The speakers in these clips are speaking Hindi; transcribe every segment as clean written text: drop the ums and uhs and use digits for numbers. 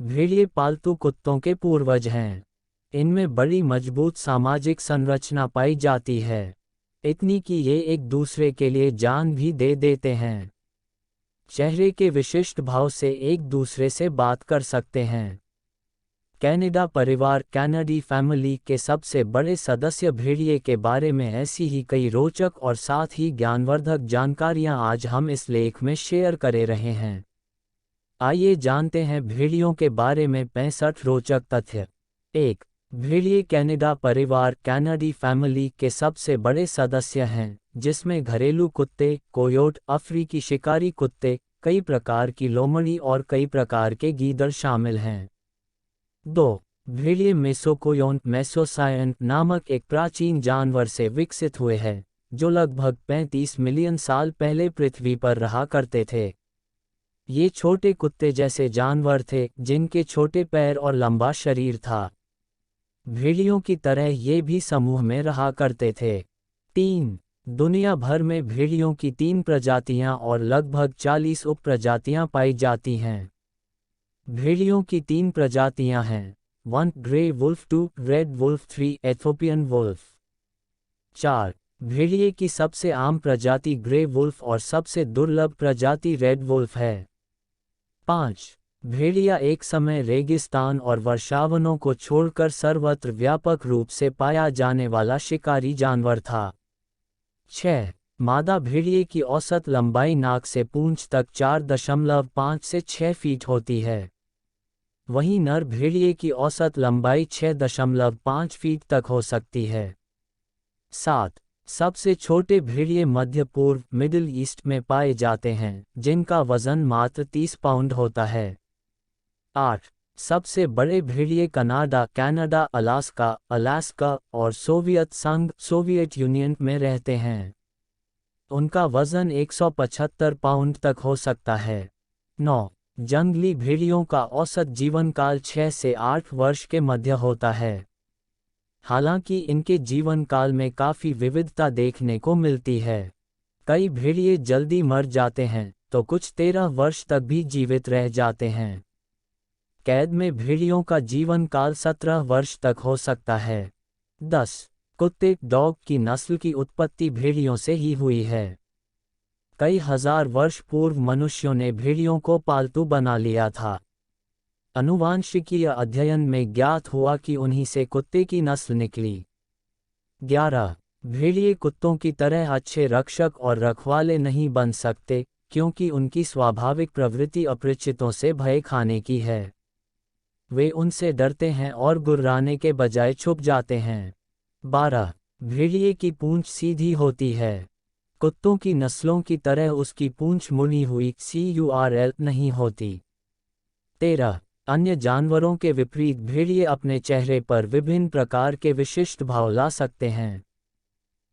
भेड़िए पालतू कुत्तों के पूर्वज हैं। इनमें बड़ी मजबूत सामाजिक संरचना पाई जाती है, इतनी कि ये एक दूसरे के लिए जान भी दे देते हैं। चेहरे के विशिष्ट भाव से एक दूसरे से बात कर सकते हैं। कैनेडा परिवार कैनेडी फैमिली के सबसे बड़े सदस्य भेड़िए के बारे में ऐसी ही कई रोचक और साथ ही ज्ञानवर्धक जानकारियां आज हम इस लेख में शेयर करे रहे हैं। आइए जानते हैं भेड़ियों के बारे में 65 रोचक तथ्य। 1. भेड़िए कैनेडा परिवार कैनेडी फैमिली के सबसे बड़े सदस्य हैं, जिसमें घरेलू कुत्ते, कोयोट, अफ्रीकी शिकारी कुत्ते, कई प्रकार की लोमड़ी और कई प्रकार के गीदड़ शामिल हैं। 2. भेड़िए मेसोकोयोन मेसोसायन नामक एक प्राचीन जानवर से विकसित हुए हैं, जो लगभग 35 मिलियन साल पहले पृथ्वी पर रहा करते थे। ये छोटे कुत्ते जैसे जानवर थे, जिनके छोटे पैर और लंबा शरीर था। भेड़ियों की तरह ये भी समूह में रहा करते थे। 3. दुनिया भर में भेड़ियों की 3 प्रजातियां और लगभग 40 उपप्रजातियां पाई जाती हैं। भेड़ियों की 3 प्रजातियां हैं। 1. Grey wolf, 2. Red wolf, 3. Ethiopian wolf. 4. भेड़िए की सबसे आम प्रजाति ग्रे वुल्फ और सबसे दुर्लभ प्रजाति रेड वुल्फ है। 5. भेड़िया एक समय रेगिस्तान और वर्षावनों को छोड़कर सर्वत्र व्यापक रूप से पाया जाने वाला शिकारी जानवर था। 6. मादा भेड़िए की औसत लंबाई नाक से पूंछ तक 4.5 से 6 फीट होती है। वहीं नर भेड़िए की औसत लंबाई 6.5 फीट तक हो सकती है। 7. सबसे छोटे भेड़िए मध्य पूर्व मिडिल ईस्ट में पाए जाते हैं, जिनका वजन मात्र 30 पाउंड होता है। 8. सबसे बड़े भेड़िए कनाडा, अलास्का और सोवियत संघ सोवियत यूनियन में रहते हैं। उनका वजन 175 पाउंड तक हो सकता है। 9. जंगली भेड़ियों का औसत जीवन काल 6 से 8 वर्ष के मध्य होता है। हालांकि इनके जीवन काल में काफ़ी विविधता देखने को मिलती है। कई भेड़िए जल्दी मर जाते हैं, तो कुछ 13 वर्ष तक भी जीवित रह जाते हैं। कैद में भेड़ियों का जीवन काल 17 वर्ष तक हो सकता है। 10. कुत्ते डॉग की नस्ल की उत्पत्ति भेड़ियों से ही हुई है। कई हजार वर्ष पूर्व मनुष्यों ने भेड़ियों को पालतू बना लिया था। आनुवांशिकीय अध्ययन में ज्ञात हुआ कि उन्हीं से कुत्ते की नस्ल निकली। 11. भेड़िए कुत्तों की तरह अच्छे रक्षक और रखवाले नहीं बन सकते, क्योंकि उनकी स्वाभाविक प्रवृत्ति अपरिचितों से भय खाने की है। वे उनसे डरते हैं और गुर्राने के बजाय छुप जाते हैं। 12. भेड़िए की पूंछ सीधी होती है। कुत्तों की नस्लों की तरह उसकी पूंछ मुड़ी हुई CURL नहीं होती। 13. अन्य जानवरों के विपरीत भेड़िए अपने चेहरे पर विभिन्न प्रकार के विशिष्ट भाव ला सकते हैं।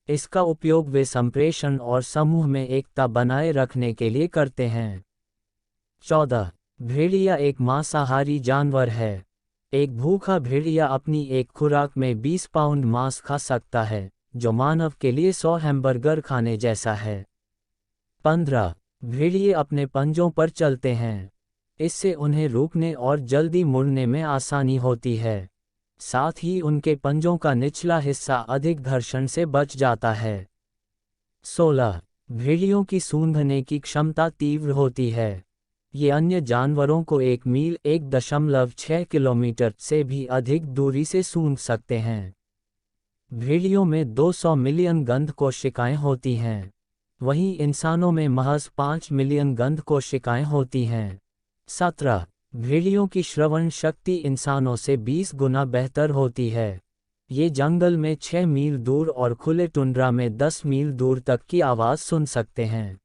इसका उपयोग वे संप्रेषण और समूह में एकता बनाए रखने के लिए करते हैं। 14. भेड़िया एक मांसाहारी जानवर है। एक भूखा भेड़िया अपनी एक खुराक में 20 पाउंड मांस खा सकता है, जो मानव के लिए 100 हैमबर्गर खाने जैसा है। 15. भेड़िए अपने पंजों पर चलते हैं। इससे उन्हें रुकने और जल्दी मुड़ने में आसानी होती है। साथ ही उनके पंजों का निचला हिस्सा अधिक घर्षण से बच जाता है। 16. भेड़ियों की सूंघने की क्षमता तीव्र होती है। ये अन्य जानवरों को 1 मील 1.6 किलोमीटर से भी अधिक दूरी से सूंघ सकते हैं। भेड़ियों में 200 मिलियन गंध कोशिकाएं होती हैं। वहीं इंसानों में महज 5 मिलियन गंध कोशिकाएं होती हैं। 17. भेड़ियों की श्रवण शक्ति इंसानों से 20 गुना बेहतर होती है। ये जंगल में 6 मील दूर और खुले टुंड्रा में 10 मील दूर तक की आवाज़ सुन सकते हैं।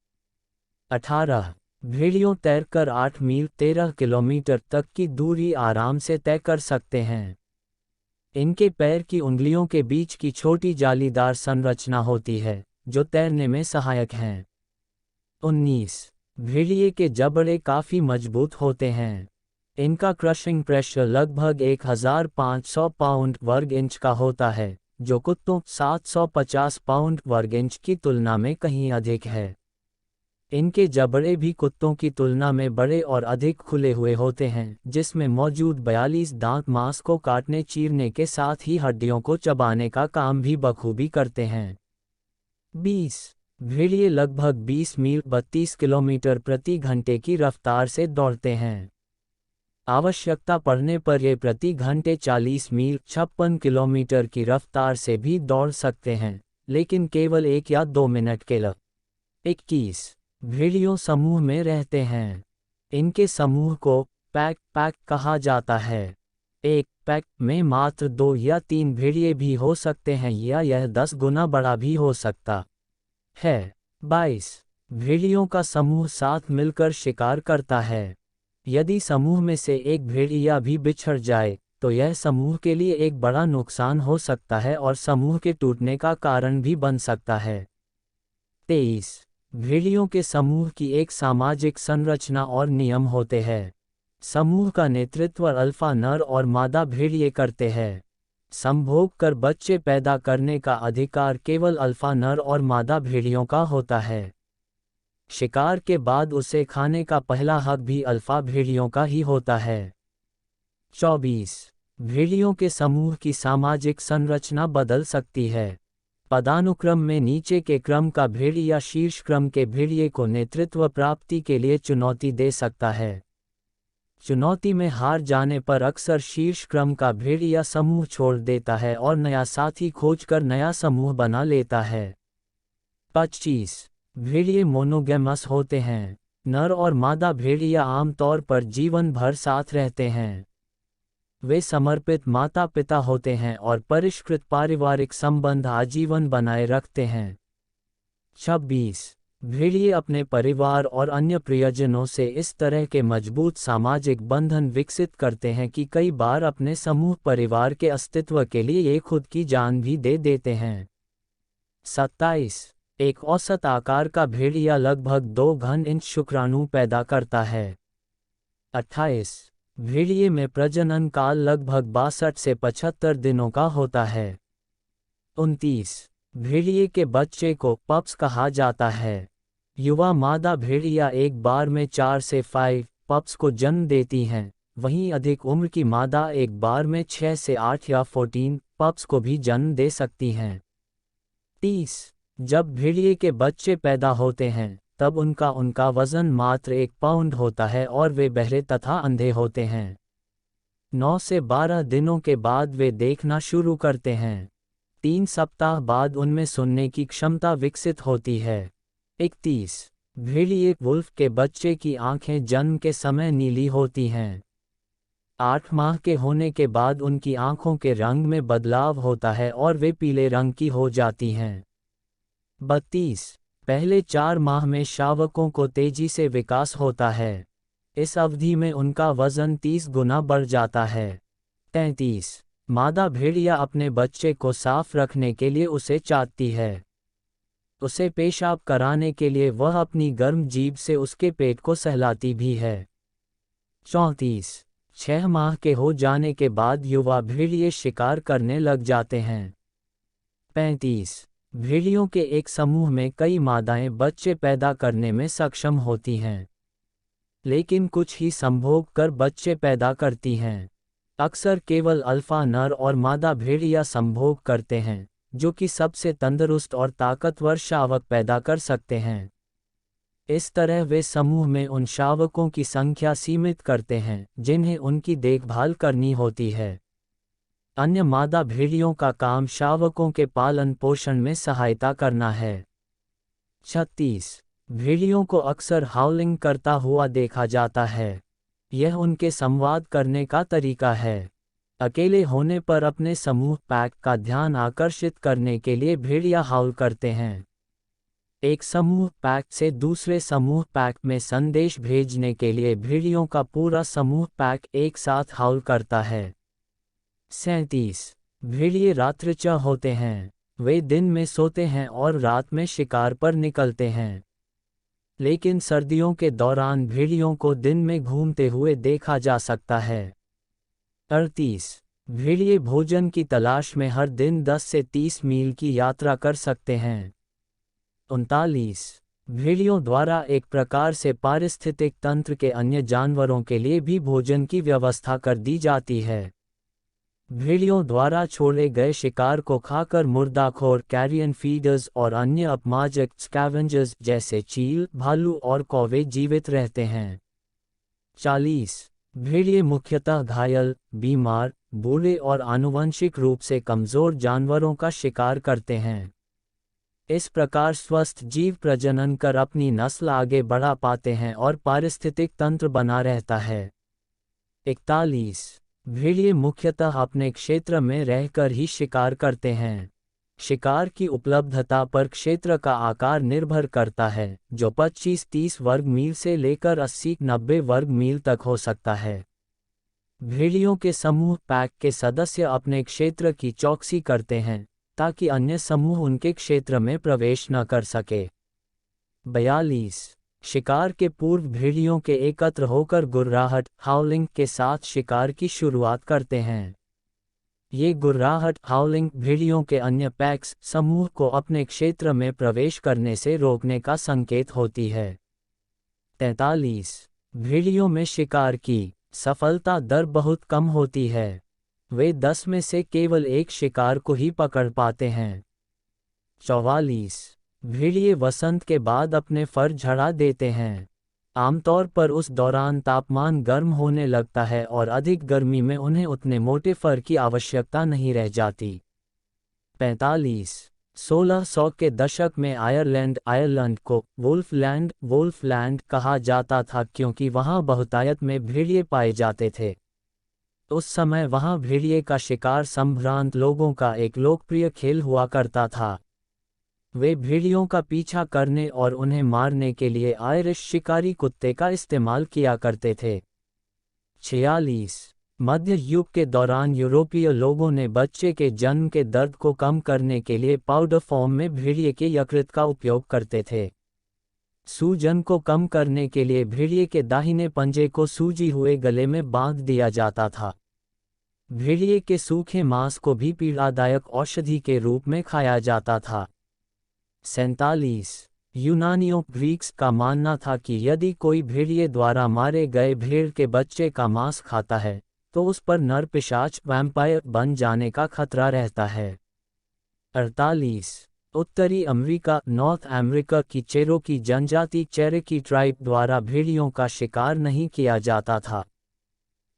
18. भेड़ियों तैरकर 8 मील 13 किलोमीटर तक की दूरी आराम से तय कर सकते हैं। इनके पैर की उंगलियों के बीच की छोटी जालीदार संरचना होती है, जो तैरने में सहायक हैं। 19. भेड़िए के जबड़े काफ़ी मजबूत होते हैं। इनका क्रशिंग प्रेशर लगभग 1500 पाउंड वर्ग इंच का होता है, जो कुत्तों 750 पाउंड वर्ग इंच की तुलना में कहीं अधिक है। इनके जबड़े भी कुत्तों की तुलना में बड़े और अधिक खुले हुए होते हैं, जिसमें मौजूद 42 दांत मांस को काटने चीरने के साथ ही हड्डियों को चबाने का काम भी बखूबी करते हैं। 20 भेड़िए लगभग 20 मील 32 किलोमीटर प्रति घंटे की रफ्तार से दौड़ते हैं। आवश्यकता पड़ने पर ये प्रति घंटे 40 मील 56 किलोमीटर की रफ्तार से भी दौड़ सकते हैं, लेकिन केवल 1 या 2 मिनट के लिए। 21 भेड़ियों समूह में रहते हैं। इनके समूह को पैक कहा जाता है। एक पैक में मात्र 2 या 3 भेड़िए भी हो सकते हैं या यह 10 गुना बड़ा भी हो सकता है। 22 भेड़ियों का समूह साथ मिलकर शिकार करता है। यदि समूह में से एक भेड़िया भी बिछड़ जाए, तो यह समूह के लिए एक बड़ा नुकसान हो सकता है और समूह के टूटने का कारण भी बन सकता है। 23 भेड़ियों के समूह की एक सामाजिक संरचना और नियम होते हैं। समूह का नेतृत्व अल्फा नर और मादा भेड़िए करते हैं। संभोग कर बच्चे पैदा करने का अधिकार केवल अल्फा नर और मादा भेड़ियों का होता है। शिकार के बाद उसे खाने का पहला हक भी अल्फा भेड़ियों का ही होता है। 24 भेड़ियों के समूह की सामाजिक संरचना बदल सकती है। पदानुक्रम में नीचे के क्रम का भेड़िया शीर्ष क्रम के भेड़िए को नेतृत्व प्राप्ति के लिए चुनौती दे सकता है। चुनौती में हार जाने पर अक्सर शीर्ष क्रम का भेड़िया समूह छोड़ देता है और नया साथी खोजकर नया समूह बना लेता है। 25 भेड़िए मोनोगैमस होते हैं। नर और मादा भेड़िया आमतौर पर जीवन भर साथ रहते हैं। वे समर्पित माता पिता होते हैं और परिष्कृत पारिवारिक संबंध आजीवन बनाए रखते हैं। 26 भेड़िए अपने परिवार और अन्य प्रियजनों से इस तरह के मजबूत सामाजिक बंधन विकसित करते हैं कि कई बार अपने समूह परिवार के अस्तित्व के लिए ये खुद की जान भी दे देते हैं। 27 एक औसत आकार का भेड़िया लगभग 2 घन इंच शुक्राणु पैदा करता है। 28 भेड़िए में प्रजनन काल लगभग 62 से 75 दिनों का होता है। 29 भेड़िए के बच्चे को पप्स कहा जाता है। युवा मादा भेड़िया एक बार में 4 से 5 पप्स को जन्म देती हैं, वहीं अधिक उम्र की मादा एक बार में 6 से 8 या 14 पप्स को भी जन्म दे सकती हैं। 30 जब भेड़िए के बच्चे पैदा होते हैं, तब उनका वजन मात्र 1 पाउंड होता है और वे बहरे तथा अंधे होते हैं। 9 से 12 दिनों के बाद वे देखना शुरू करते हैं। 3 सप्ताह बाद उनमें सुनने की क्षमता विकसित होती है। 31 भेड़िए वुल्फ के बच्चे की आंखें जन्म के समय नीली होती हैं। 8 माह के होने के बाद उनकी आंखों के रंग में बदलाव होता है और वे पीले रंग की हो जाती हैं। 32 पहले 4 माह में शावकों को तेजी से विकास होता है। इस अवधि में उनका वजन 30 गुना बढ़ जाता है। 33 मादा भेड़िया अपने बच्चे को साफ रखने के लिए उसे चाटती है। उसे पेशाब कराने के लिए वह अपनी गर्म जीभ से उसके पेट को सहलाती भी है। 34 6 माह के हो जाने के बाद युवा भेड़िए शिकार करने लग जाते हैं। 35 भेड़ियों के एक समूह में कई मादाएं बच्चे पैदा करने में सक्षम होती हैं, लेकिन कुछ ही संभोग कर बच्चे पैदा करती हैं। अक्सर केवल अल्फा नर और मादा भेड़िया संभोग करते हैं, जो कि सबसे तंदुरुस्त और ताकतवर शावक पैदा कर सकते हैं। इस तरह वे समूह में उन शावकों की संख्या सीमित करते हैं जिन्हें उनकी देखभाल करनी होती है। अन्य मादा भेड़ियों का काम शावकों के पालन पोषण में सहायता करना है। 36 भेड़ियों को अक्सर हाउलिंग करता हुआ देखा जाता है। यह उनके संवाद करने का तरीका है। अकेले होने पर अपने समूह पैक का ध्यान आकर्षित करने के लिए भेड़िया हाउल करते हैं। एक समूह पैक से दूसरे समूह पैक में संदेश भेजने के लिए भेड़ियों का पूरा समूह पैक एक साथ हाउल करता है। 37 भेड़िए रात्रिचर होते हैं। वे दिन में सोते हैं और रात में शिकार पर निकलते हैं, लेकिन सर्दियों के दौरान भेड़ियों को दिन में घूमते हुए देखा जा सकता है। 38 भेड़िए भोजन की तलाश में हर दिन 10 से 30 मील की यात्रा कर सकते हैं। 39 भेड़ियों द्वारा एक प्रकार से पारिस्थितिक तंत्र के अन्य जानवरों के लिए भी भोजन की व्यवस्था कर दी जाती है। भेड़ियों द्वारा छोड़े गए शिकार को खाकर मुर्दाखोर कैरियन फीडर्स और अन्य अपमार्जक स्कैवेंजर्स जैसे चील, भालू और कौवे जीवित रहते हैं। 40 भेड़िए मुख्यतः घायल, बीमार, बूढ़े और आनुवंशिक रूप से कमजोर जानवरों का शिकार करते हैं। इस प्रकार स्वस्थ जीव प्रजनन कर अपनी नस्ल आगे बढ़ा पाते हैं और पारिस्थितिक तंत्र बना रहता है। 41 भेड़िए मुख्यतः अपने क्षेत्र में रहकर ही शिकार करते हैं। शिकार की उपलब्धता पर क्षेत्र का आकार निर्भर करता है, जो 25-30 वर्ग मील से लेकर 80-90 वर्ग मील तक हो सकता है। भेड़ियों के समूह पैक के सदस्य अपने क्षेत्र की चौकसी करते हैं, ताकि अन्य समूह उनके क्षेत्र में प्रवेश न कर सके। 42 शिकार के पूर्व भेड़ियों के एकत्र होकर गुर्राहट, हाउलिंग के साथ शिकार की शुरुआत करते हैं। ये गुर्राहट, हाउलिंग भेड़ियों के अन्य पैक्स समूह को अपने क्षेत्र में प्रवेश करने से रोकने का संकेत होती है। 43 भेड़ियों में शिकार की सफलता दर बहुत कम होती है। वे 10 में से केवल एक शिकार को ही पकड़ पाते हैं। 44 भेड़िए वसंत के बाद अपने फर झड़ा देते हैं। आमतौर पर उस दौरान तापमान गर्म होने लगता है और अधिक गर्मी में उन्हें उतने मोटे फर की आवश्यकता नहीं रह जाती। 45 1600 के दशक में आयरलैंड को वुल्फलैंड कहा जाता था, क्योंकि वहां बहुतायत में भेड़िए पाए जाते थे। उस समय वहां भेड़िए का शिकार संभ्रांत लोगों का एक लोकप्रिय खेल हुआ करता था। वे भेड़ियों का पीछा करने और उन्हें मारने के लिए आयरिश शिकारी कुत्ते का इस्तेमाल किया करते थे। 46 मध्य युग के दौरान यूरोपीय लोगों ने बच्चे के जन्म के दर्द को कम करने के लिए पाउडर फॉर्म में भेड़िए के यकृत का उपयोग करते थे। सूजन को कम करने के लिए भेड़िए के दाहिने पंजे को सूजी हुए गले में बांध दिया जाता था। भेड़िए के सूखे मांस को भी पीड़ादायक औषधि के रूप में खाया जाता था। 47 यूनानियों ग्रीक्स का मानना था कि यदि कोई भेड़िए द्वारा मारे गए भेड़ के बच्चे का मांस खाता है, तो उस पर नर पिशाच वैम्पायर बन जाने का खतरा रहता है। 48 उत्तरी अमेरिका नॉर्थ अमेरिका की चेरोकी जनजाति चेरोकी ट्राइब द्वारा भेड़ियों का शिकार नहीं किया जाता था।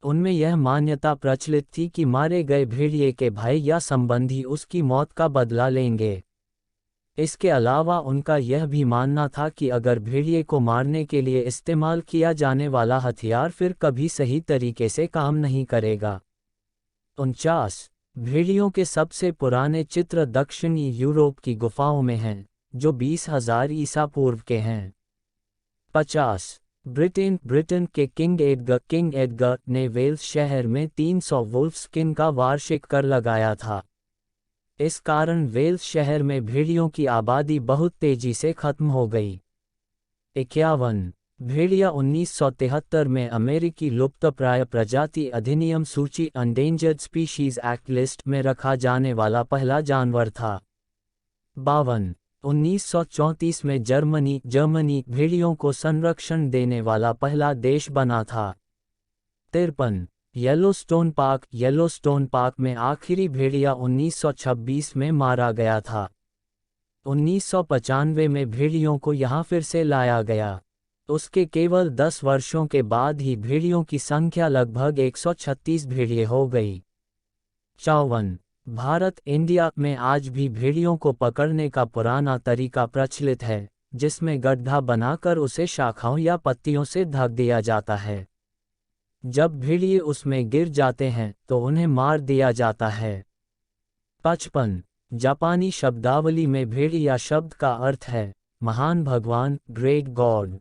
उनमें यह मान्यता प्रचलित थी कि मारे गए भेड़िए के भाई या संबंधी उसकी मौत का बदला लेंगे। इसके अलावा उनका यह भी मानना था कि अगर भेड़िए को मारने के लिए इस्तेमाल किया जाने वाला हथियार फिर कभी सही तरीके से काम नहीं करेगा। 49 भेड़ियों के सबसे पुराने चित्र दक्षिणी यूरोप की गुफाओं में हैं, जो 20,000 ईसा पूर्व के हैं। 50 ब्रिटेन के किंग एडगर ने वेल्स शहर में 300 वुल्फ स्किन का वार्षिक कर लगाया था। इस कारण वेल्स शहर में भेड़ियों की आबादी बहुत तेजी से खत्म हो गई। 51 भेड़िया 1973 में अमेरिकी लुप्तप्राय प्रजाति अधिनियम सूची एंडेंजर्ड स्पीशीज एक्ट लिस्ट में रखा जाने वाला पहला जानवर था। 52 1934 में जर्मनी भेड़ियों को संरक्षण देने वाला पहला देश बना था। 53 येलोस्टोन पार्क में आखिरी भेड़िया 1926 में मारा गया था। 1995 में भेड़ियों को यहां फिर से लाया गया। उसके केवल 10 वर्षों के बाद ही भेड़ियों की संख्या लगभग 136 भेड़िए हो गई। 54 भारत इंडिया में आज भी भेड़ियों को पकड़ने का पुराना तरीका प्रचलित है, जिसमें गड्ढा बनाकर उसे शाखाओं या पत्तियों से ढक दिया जाता है। जब भेड़िए उसमें गिर जाते हैं तो उन्हें मार दिया जाता है। 55 जापानी शब्दावली में भेड़िया शब्द का अर्थ है महान भगवान, ग्रेट गॉड।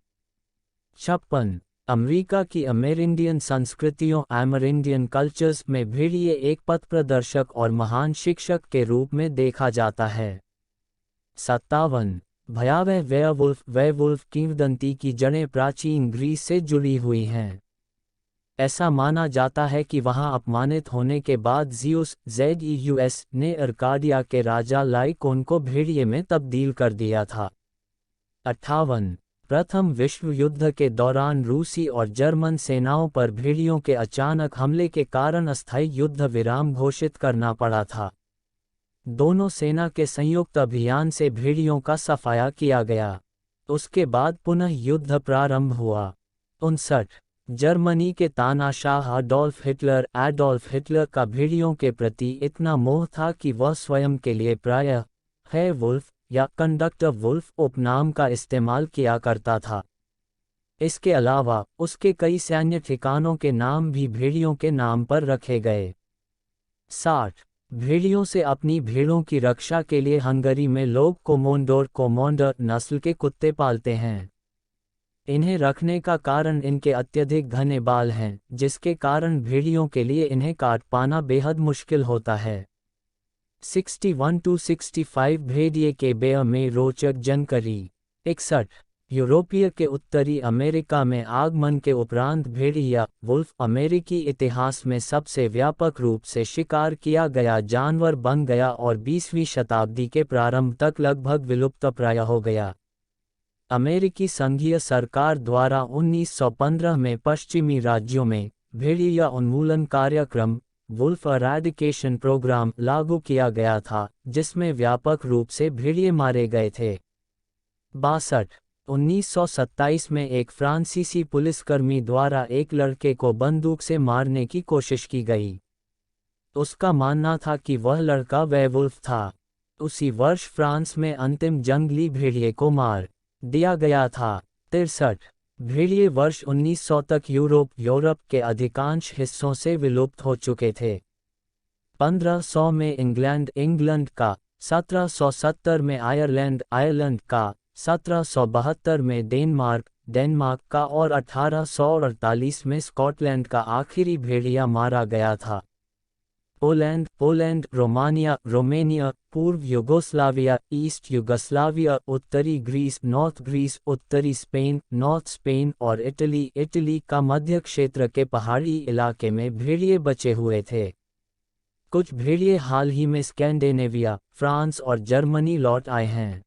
56 अमेरिका की अमेरिंडियन संस्कृतियों अमेरिंडियन कल्चर्स में भेड़िए एक पथ प्रदर्शक और महान शिक्षक के रूप में देखा जाता है। 57 भयावह वेयरवुल्फ किंवदंती की जड़ें प्राचीन ग्रीस से जुड़ी हुई हैं। ऐसा माना जाता है कि वहां अपमानित होने के बाद ज़ेउस ने अर्काडिया के राजा लाइकोन को भेड़िए में तब्दील कर दिया था। 58 प्रथम विश्व युद्ध के दौरान रूसी और जर्मन सेनाओं पर भेड़ियों के अचानक हमले के कारण अस्थायी युद्ध विराम घोषित करना पड़ा था। दोनों सेना के संयुक्त अभियान से भेड़ियों का सफाया किया गया। उसके बाद पुनः युद्ध प्रारंभ हुआ। 59 जर्मनी के तानाशाह एडोल्फ हिटलर का भेड़ियों के प्रति इतना मोह था कि वह स्वयं के लिए प्रायः है वुल्फ या कंडक्टर वुल्फ उपनाम का इस्तेमाल किया करता था। इसके अलावा उसके कई सैन्य ठिकानों के नाम भी भेड़ियों के नाम पर रखे गए। 60 भेड़ियों से अपनी भेड़ों की रक्षा के लिए हंगरी में लोग कोमोंडर नस्ल के कुत्ते पालते हैं। इन्हें रखने का कारण इनके अत्यधिक घने बाल हैं, जिसके कारण भेड़ियों के लिए इन्हें काट पाना बेहद मुश्किल होता है। 61-65 भेड़िए के बेअ में रोचक जानकारी। 61 यूरोपीय के उत्तरी अमेरिका में आगमन के उपरांत भेड़िया वुल्फ अमेरिकी इतिहास में सबसे व्यापक रूप से शिकार किया गया जानवर बन गया और 20वीं शताब्दी के प्रारंभ तक लगभग विलुप्तप्राय हो गया। अमेरिकी संघीय सरकार द्वारा 1915 में पश्चिमी राज्यों में भेड़िया उन्मूलन कार्यक्रम वुल्फ एराडिकेशन प्रोग्राम लागू किया गया था, जिसमें व्यापक रूप से भेड़िए मारे गए थे। 62 1927 में एक फ्रांसीसी पुलिसकर्मी द्वारा एक लड़के को बंदूक से मारने की कोशिश की गई। उसका मानना था कि वह लड़का वेयरवुल्फ था। उसी वर्ष फ्रांस में अंतिम जंगली भेड़िए को मार दिया गया था। 63 भेड़िए वर्ष 1900 तक यूरोप के अधिकांश हिस्सों से विलुप्त हो चुके थे। 1500 में इंग्लैंड का, 1770 में आयरलैंड का, 1772 में डेनमार्क का और 1848 में स्कॉटलैंड का आखिरी भेड़िया मारा गया था। पोलैंड, रोमानिया, पूर्व यूगोस्लाविया, ईस्ट यूगोस्लाविया, उत्तरी ग्रीस, नॉर्थ ग्रीस, उत्तरी स्पेन, नॉर्थ स्पेन और इटली का मध्य क्षेत्र के पहाड़ी इलाके में भेड़िए बचे हुए थे। कुछ भेड़िए हाल ही में स्कैंडिनेविया, फ्रांस और जर्मनी लौट आए हैं।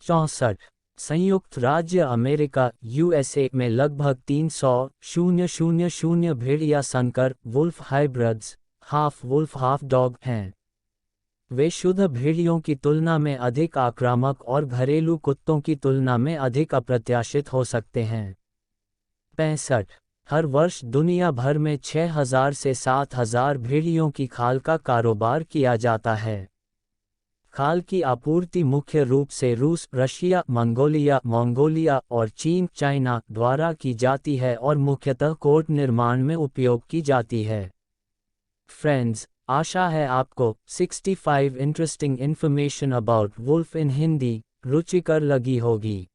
64 संयुक्त राज्य अमेरिका यूएसए में लगभग 300,000 भेड़िया संकर wolf hybrids half wolf half dog हैं। वे शुद्ध भेड़ियों की तुलना में अधिक आक्रामक और घरेलू कुत्तों की तुलना में अधिक अप्रत्याशित हो सकते हैं। 65 हर वर्ष दुनिया भर में 6,000 से 7,000 भेड़ियों की खाल का कारोबार किया जाता है। खाल की आपूर्ति मुख्य रूप से रूस, रशिया, मंगोलिया और चाइना द्वारा की जाती है और मुख्यतः कोट निर्माण में उपयोग की जाती है। फ्रेंड्स, आशा है आपको 65 इंटरेस्टिंग इन्फॉर्मेशन अबाउट वुल्फ इन हिंदी रुचिकर लगी होगी।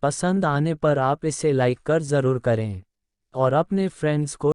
पसंद आने पर आप इसे लाइक कर ज़रूर करें और अपने फ्रेंड्स को